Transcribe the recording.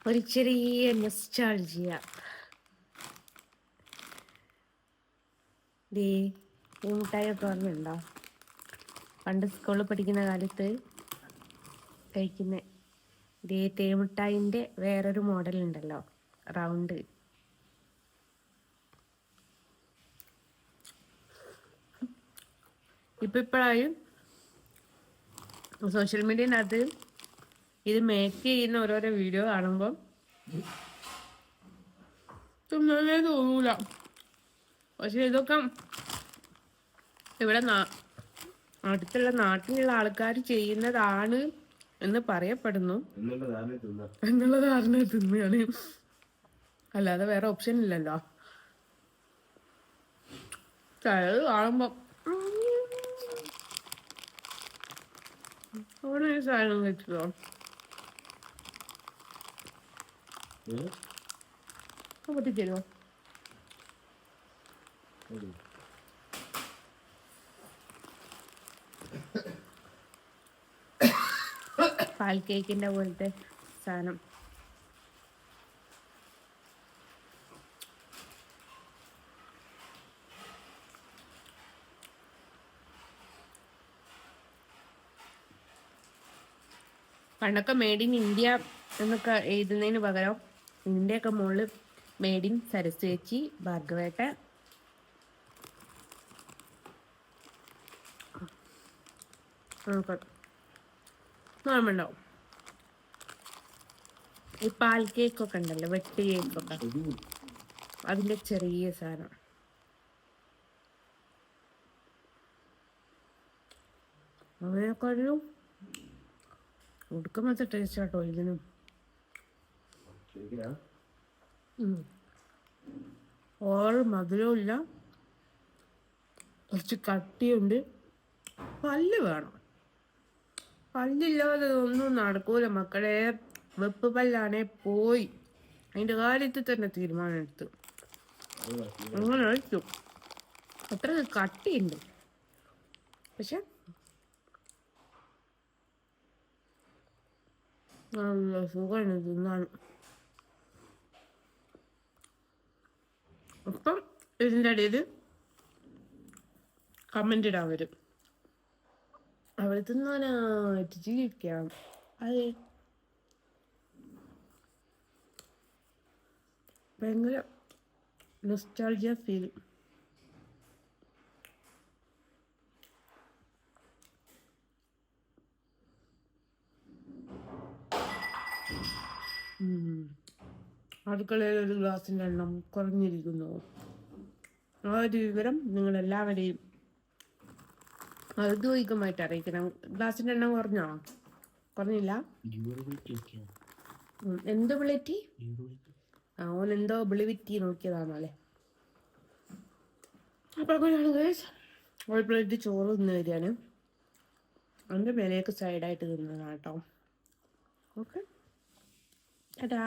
ഒരു ചെറിയ നൊസ്റ്റാൾജിയ. ദേ ഈ മിഠായിയൊക്കെ ഓർമ്മയുണ്ടോ? പണ്ട് സ്കൂളിൽ പഠിക്കുന്ന കാലത്ത് കഴിക്കുന്ന ദേ തേമിഠായിൻ്റെ വേറൊരു മോഡൽ ഉണ്ടല്ലോ, റൗണ്ട്. ഇപ്പോഴായും സോഷ്യൽ മീഡിയനകത്ത് ഇത് മേക്ക് ചെയ്യുന്ന ഓരോരോ വീഡിയോ കാണുമ്പോൾ തിന്നാനേ തോന്നൂല. പക്ഷെ ഇതൊക്കെ ഇവിടെ അടുത്തുള്ള നാട്ടിലുള്ള ആൾക്കാർ ചെയ്യുന്നതാണ് എന്ന് പറയപ്പെടുന്നു എന്നുള്ള ധാരണ തിന്നുകയാണ്. അല്ലാതെ വേറെ ഓപ്ഷൻ ഇല്ലല്ലോ. ചിലത് കാണുമ്പോ ഓരോ സാധനം കഴിച്ചോ പൊട്ടിച്ചോ. പാൽ കേക്കിന്റെ പോലത്തെ സാധനം. പണ്ടൊക്കെ മെയ്ഡ് ഇൻ ഇന്ത്യ എന്നൊക്കെ എഴുതുന്നതിന് പകരം ഇന്ത്യയൊക്കെ മുകളിൽ മെയ്ഡ് ഇൻ സരസ്വേച്ചി ഭാർഗവേട്ട ഓർമ്മയുണ്ടാവും. ഈ പാൽ കേക്കൊക്കെ ഉണ്ടല്ലോ, വെട്ട് കേക്കൊക്കെ, അതിന്റെ ചെറിയ സാധനം. അങ്ങനെയൊക്കെ ഒരു ഒടുക്കമത്തെ ടേസ്റ്റ് ആട്ടോ ഇതിനും. ഓറ് മധുരവും ഇല്ല, കുറച്ച് കട്ടിയുണ്ട്. പല്ല് വേണം, പല്ലില്ലാതെ ഒന്നും നടക്കൂല മക്കളെ. വെപ്പ് പല്ലാണേ പോയി. അതിന്റെ കാര്യത്തിൽ തന്നെ തീരുമാനം എടുത്തു. അങ്ങനെ കഴിച്ചു. അത്ര കട്ടിയുണ്ട്, പക്ഷെ നല്ല സുഖമാണ് തിന്നാൻ. അപ്പം ഇതിൻ്റെ ഇടയിൽ കമൻ്റ് ഇടാൻ വരും, അവർ തിന്നാനായിട്ട് ജീവിക്കാം. അതെ, ഭയങ്കര നൊസ്റ്റാൾജിയ ഫീൽ. അടുക്കളയിൽ ഒരു ഗ്ലാസിൻ്റെ എണ്ണം കുറഞ്ഞിരിക്കുന്നു. ആ ഒരു വിവരം നിങ്ങളെല്ലാവരെയും ഔദ്യോഗികമായിട്ട് അറിയിക്കണം. ഗ്ലാസിൻ്റെ എണ്ണം കുറഞ്ഞോ? കുറഞ്ഞില്ല? എന്തോ വിളിറ്റി? ഓൻ എന്തോ വിളിവിറ്റി നോക്കിയതാണല്ലേ. അപ്പോൾ അങ്ങനെയാണ് ഗൈസ്, ഒരു പ്ലേറ്റ് ചോറ് തിന്ന് വരികയാണ്. അതിൻ്റെ മേലേക്ക് സൈഡായിട്ട് തിന്നതാണ് കേട്ടോ. ഓക്കെ, ടാ.